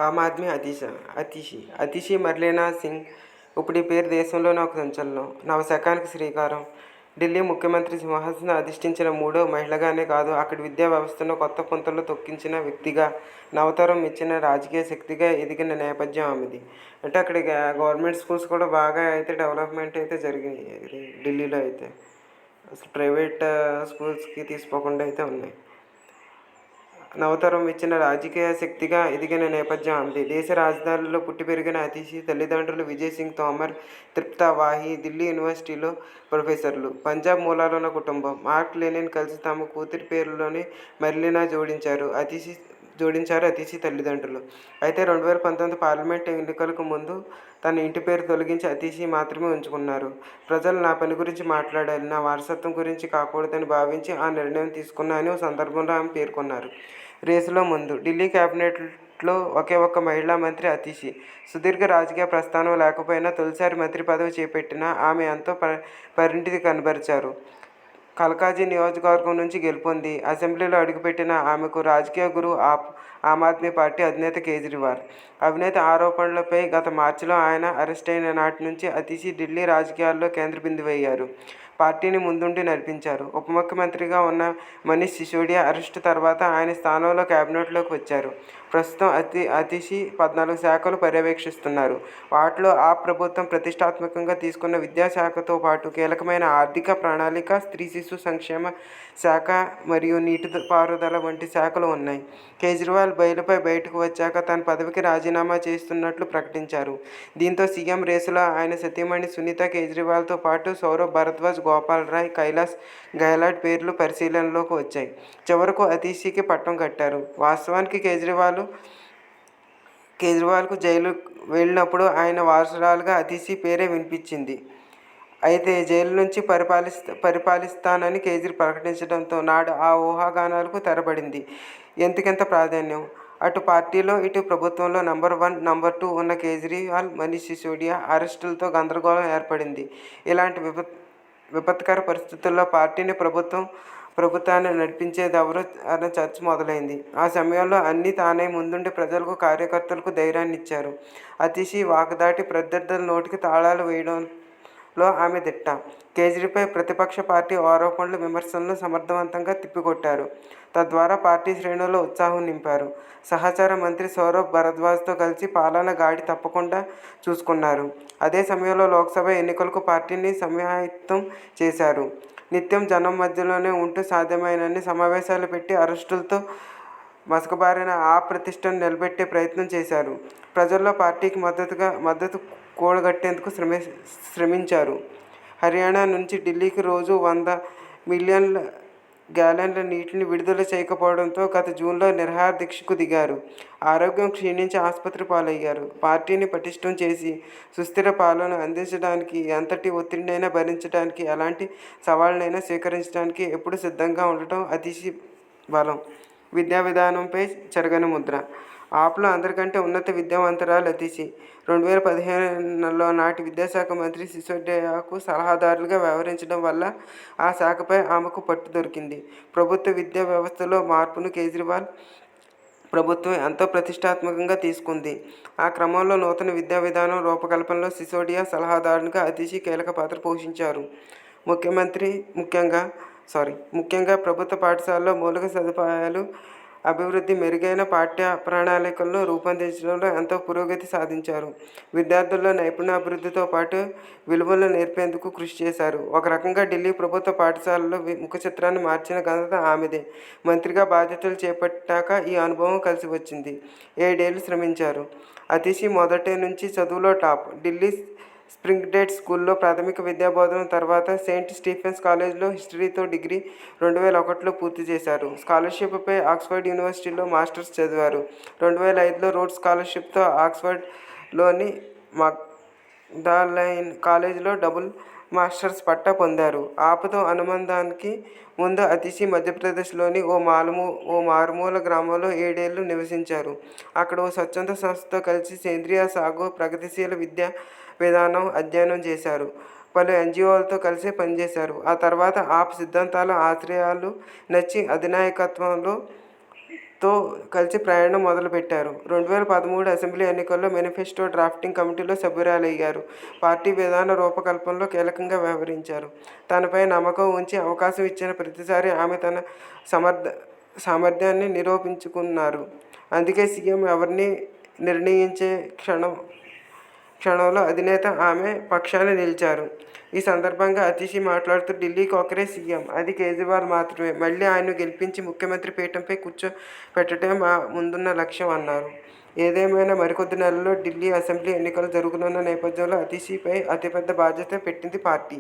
ఆమ్ ఆద్మీ అతిషి మర్లేనాథ్ సింగ్ ఇప్పుడు ఈ పేరు దేశంలోనే ఒక సంచలనం. నవశకానికి శ్రీకారం. ఢిల్లీ ముఖ్యమంత్రి సింహాసనం అధిష్ఠించిన మూడో మహిళగానే కాదు, అక్కడి విద్యా వ్యవస్థను కొత్త పుంతలు తొక్కించిన వ్యక్తిగా, నవతరం ఇచ్చిన రాజకీయ శక్తిగా ఎదిగిన నేపథ్యం ఆమెది. అంటే అక్కడ గవర్నమెంట్ స్కూల్స్ కూడా బాగా అయితే డెవలప్మెంట్ అయితే జరిగినాయి ఢిల్లీలో అయితే. అసలు ప్రైవేట్ స్కూల్స్కి తీసుకోకుండా అయితే ఉన్నాయి. నవతరం ఇచ్చిన రాజకీయ శక్తిగా ఎదిగిన నేపథ్యం ఆమెది. దేశ రాజధానిలో పుట్టి పెరిగిన అతిషి తల్లిదండ్రులు విజయ్ సింగ్ తోమర్, తృప్తా వాహి ఢిల్లీ యూనివర్సిటీలో ప్రొఫెసర్లు. పంజాబ్ మూలాలున్న కుటుంబం. మార్క్ లెనిన్ కలిసి తమ కూతురి పేరులోని మర్లినా జోడించారు అతిషి తల్లిదండ్రులు. అయితే 2019 పార్లమెంట్ ఎన్నికలకు ముందు తన ఇంటి పేరు తొలగించి అతిషి మాత్రమే ఉంచుకున్నారు. ప్రజలు నా పని గురించి మాట్లాడాలి, నా వారసత్వం గురించి కాకూడదని భావించి ఆ నిర్ణయం తీసుకున్నా అని ఓ సందర్భంలో ఆమె పేర్కొన్నారు. రేసులో ముందు ఢిల్లీ కేబినెట్లో ఒకే ఒక్క మహిళా మంత్రి అతిషి. సుదీర్ఘ రాజకీయ ప్రస్థానం లేకపోయినా తొలిసారి మంత్రి పదవి చేపట్టిన ఆమె ఎంతో పరిణితి కనబరిచారు. కల్కాజీ నియోజకవర్గం నుంచి గెలుపొంది అసెంబ్లీలో అడుగుపెట్టిన ఆమెకు రాజకీయ గురువు ఆమ్ ఆద్మీ పార్టీ అధినేత కేజ్రీవాల్. అవినీతి ఆరోపణలపై గత మార్చిలో ఆయన అరెస్ట్ అయిన నాటి నుంచి అతిషి ఢిల్లీ రాజకీయాల్లో కేంద్ర బిందువయ్యారు. పార్టీని ముందుండి నడిపించారు. ఉప ముఖ్యమంత్రిగా ఉన్న మనీష్ సిసోడియా అరెస్టు తర్వాత ఆయన స్థానంలో కేబినెట్లోకి వచ్చారు. ప్రస్తుతం అతిషి 14 శాఖలు పర్యవేక్షిస్తున్నారు. వాటిలో ఆ ప్రభుత్వం ప్రతిష్టాత్మకంగా తీసుకున్న విద్యాశాఖతో పాటు కీలకమైన ఆర్థిక ప్రణాళిక, స్త్రీ శిశు సంక్షేమ శాఖ మరియు నీటిపారుదల వంటి శాఖలు ఉన్నాయి. కేజ్రీవాల్ బెయిల్పై బయటకు వచ్చాక తన పదవికి రాజీనామా చేస్తున్నట్లు ప్రకటించారు. దీంతో సీఎం రేసులో ఆయన సతీమణి సునీత కేజ్రీవాల్తో పాటు సౌరభ్ భరద్వాజ్, గోపాల్ రాయ్, కైలాస్ గెహ్లాట్ పేర్లు పరిశీలనలోకి వచ్చాయి. చివరకు అతిషికి పట్టం కట్టారు. వాస్తవానికి కేజ్రీవాల్కు జైలు వెళ్ళినప్పుడు ఆయన వారసురాలుగా అతిషి పేరే వినిపించింది. అయితే జైలు నుంచి పరిపాలిస్తానని కేజ్రీ ప్రకటించడంతో నాడు ఆ ఊహాగానాలకు తెరపడింది. ఎందుకింత ప్రాధాన్యం? అటు పార్టీలో, ఇటు ప్రభుత్వంలో నంబర్ 1, నంబర్ 2 ఉన్న కేజ్రీవాల్, మనీష్ సిసోడియా అరెస్టులతో గందరగోళం ఏర్పడింది. ఇలాంటి విపత్కర పరిస్థితుల్లో ప్రభుత్వాన్ని నడిపించేదెవరో అన్న చర్చ మొదలైంది. ఆ సమయంలో అన్నీ తానే ముందుండి ప్రజలకు, కార్యకర్తలకు ధైర్యాన్నిచ్చారు. అతిషి వాగ్దాటి ప్రత్యర్థుల నోటికి తాళాలు వేయడంలో ఆమె దిట్ట. కేజ్రీపై ప్రతిపక్ష పార్టీ ఆరోపణలు, విమర్శలను సమర్థవంతంగా తిప్పికొట్టారు. తద్వారా పార్టీ శ్రేణుల్లో ఉత్సాహం నింపారు. సహచార మంత్రి సౌరభ్ భరద్వాజ్తో కలిసి పాలన గాడి తప్పకుండా చూసుకున్నారు. అదే సమయంలో లోక్సభ ఎన్నికలకు పార్టీని సమాయత్తం చేశారు. నిత్యం జనం మధ్యలోనే ఉంటూ సాధ్యమైనన్ని సమావేశాలు పెట్టి అరెస్టులతో మసకబారిన ఆ ప్రతిష్టను నిలబెట్టే ప్రయత్నం చేశారు. ప్రజల్లో పార్టీకి మద్దతు కూడగట్టేందుకు శ్రమించారు. హర్యానా నుంచి ఢిల్లీకి రోజు 100 మిలియన్ల గ్యాలన్ల నీటిని విడుదల చేయకపోవడంతో గత జూన్లో నిరాహార దీక్షకు దిగారు. ఆరోగ్యం క్షీణించి ఆసుపత్రి పాలయ్యారు. పార్టీని పటిష్టం చేసి సుస్థిర పాలన అందించడానికి, ఎంతటి ఒత్తిడినైనా భరించడానికి, ఎలాంటి సవాళ్లనైనా స్వీకరించడానికి ఎప్పుడూ సిద్ధంగా ఉండటం అతిషి బలం. విద్యా విధానంపై చెరగని ముద్ర. ఆప్లో అందరికంటే ఉన్నత విద్యావంతురాలు అతిషి. 2015లో నాటి విద్యాశాఖ మంత్రి సిసోడియాకు సలహాదారులుగా వ్యవహరించడం వల్ల ఆ శాఖపై ఆమెకు పట్టు దొరికింది. ప్రభుత్వ విద్యా వ్యవస్థలో మార్పును కేజ్రీవాల్ ప్రభుత్వం ఎంతో ప్రతిష్టాత్మకంగా తీసుకుంది. ఆ క్రమంలో నూతన విద్యా విధానం రూపకల్పనలో సిసోడియా సలహాదారునిగా అతిషి కీలక పాత్ర పోషించారు. ముఖ్యంగా ప్రభుత్వ పాఠశాలల్లో మౌలిక సదుపాయాలు అభివృద్ధి, మెరుగైన పాఠ్య ప్రణాళికలను రూపొందించడంలో ఎంతో పురోగతి సాధించారు. విద్యార్థుల్లో నైపుణ్యాభివృద్ధితో పాటు విలువలను నేర్పేందుకు కృషి చేశారు. ఒక రకంగా ఢిల్లీ ప్రభుత్వ పాఠశాలల్లో ముఖచిత్రాన్ని మార్చిన ఘనత ఆమెదే. మంత్రిగా బాధ్యతలు చేపట్టాక ఈ అనుభవం కలిసి వచ్చింది. 7 ఏళ్లు శ్రమించారు. అతిషి మొదటి నుంచి చదువులో టాప్. ఢిల్లీ స్ప్రింగ్డేల్ స్కూల్లో ప్రాథమిక విద్యాబోధన తర్వాత సెయింట్ స్టీఫెన్స్ కాలేజ్లో హిస్టరీతో డిగ్రీ 2001లో పూర్తి చేశారు. స్కాలర్షిప్పై ఆక్స్ఫర్డ్ యూనివర్సిటీలో మాస్టర్స్ చదివారు. 2005లో రోడ్స్ స్కాలర్షిప్తో ఆక్స్ఫర్డ్లోని మగ్డాలెన్ కాలేజ్లో డబుల్ మాస్టర్స్ పట్టా పొందారు. ఆపతో అనుబంధానికి ముందు అతిషి మధ్యప్రదేశ్లోని ఓ మారుమూల గ్రామంలో 7 ఏళ్లు నివసించారు. అక్కడ ఓ స్వచ్ఛంద సంస్థతో కలిసి సేంద్రియ సాగు, ప్రగతిశీల విద్యా విధానం అధ్యయనం చేశారు. పలు ఎన్జిఓలతో కలిసి పనిచేశారు. ఆ తర్వాత ఆప్ సిద్ధాంతాలు, ఆశయాలు నచ్చి అధినాయకత్వంలో తో కలిసి ప్రయాణం మొదలుపెట్టారు. 2013 అసెంబ్లీ ఎన్నికల్లో మేనిఫెస్టో డ్రాఫ్టింగ్ కమిటీలో సభ్యురాలయ్యారు. పార్టీ విధాన రూపకల్పనలో కీలకంగా వ్యవహరించారు. తనపై నమ్మకం ఉంచి అవకాశం ఇచ్చిన ప్రతిసారీ ఆమె తన సామర్థ్యాన్ని నిరూపించుకున్నారు. అందుకే సీఎం ఎవరిని నిర్ణయించే క్షణంలో అధినేత ఆమె పక్షాన నిలిచారు. ఈ సందర్భంగా అతిషి మాట్లాడుతూ ఢిల్లీకి ఒకరే సీఎం, అది కేజ్రీవాల్ మాత్రమే. మళ్లీ ఆయన్ను గెలిపించి ముఖ్యమంత్రి పీఠంపై కూర్చోపెట్టడమే మా ముందున్న లక్ష్యం అన్నారు. ఏదేమైనా మరికొద్ది నెలల్లో ఢిల్లీ అసెంబ్లీ ఎన్నికలు జరగనున్న నేపథ్యంలో అతిషిపై అతిపెద్ద బాధ్యత పెట్టింది పార్టీ.